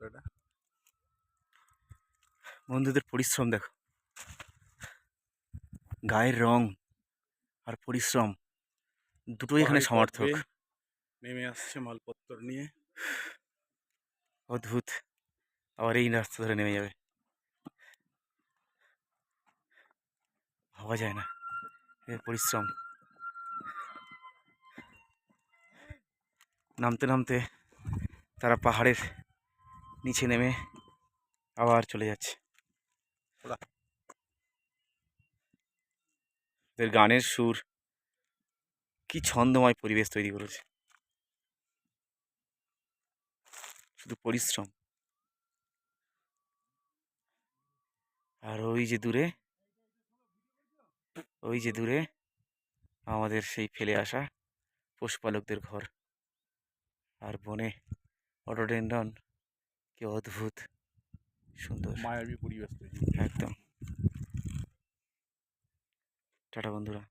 এটা বন্ধুদের পরিশ্রম দেখো, গায়ের রং আর পরিশ্রম দুটোই এখানে পাহাড়ি পথ সমার্থক। বেয়ে নেমে আসছে মালপত্তর নিয়ে। অদ্ভুত। আবার এই রাস্তা ধরে নেমে যাবে, ভাবা যায় না এর পরিশ্রম। নামতে নামতে তারা পাহাড়ের নিচে নেমে আবার চলে যাচ্ছে। ওরা এদের গানের সুর কি ছন্দময় পরিবেশ তৈরি করেছে, শুধু পরিশ্রম। আর ওই যে দূরে আমাদের সেই ফেলে আসা পশুপালকদের ঘর। আর বনে অটোডেন্ড্রন, কি অদ্ভুত সুন্দর। মায়াবী পরিবেশ তৈরি। একদম। টাটা বন্ধুরা।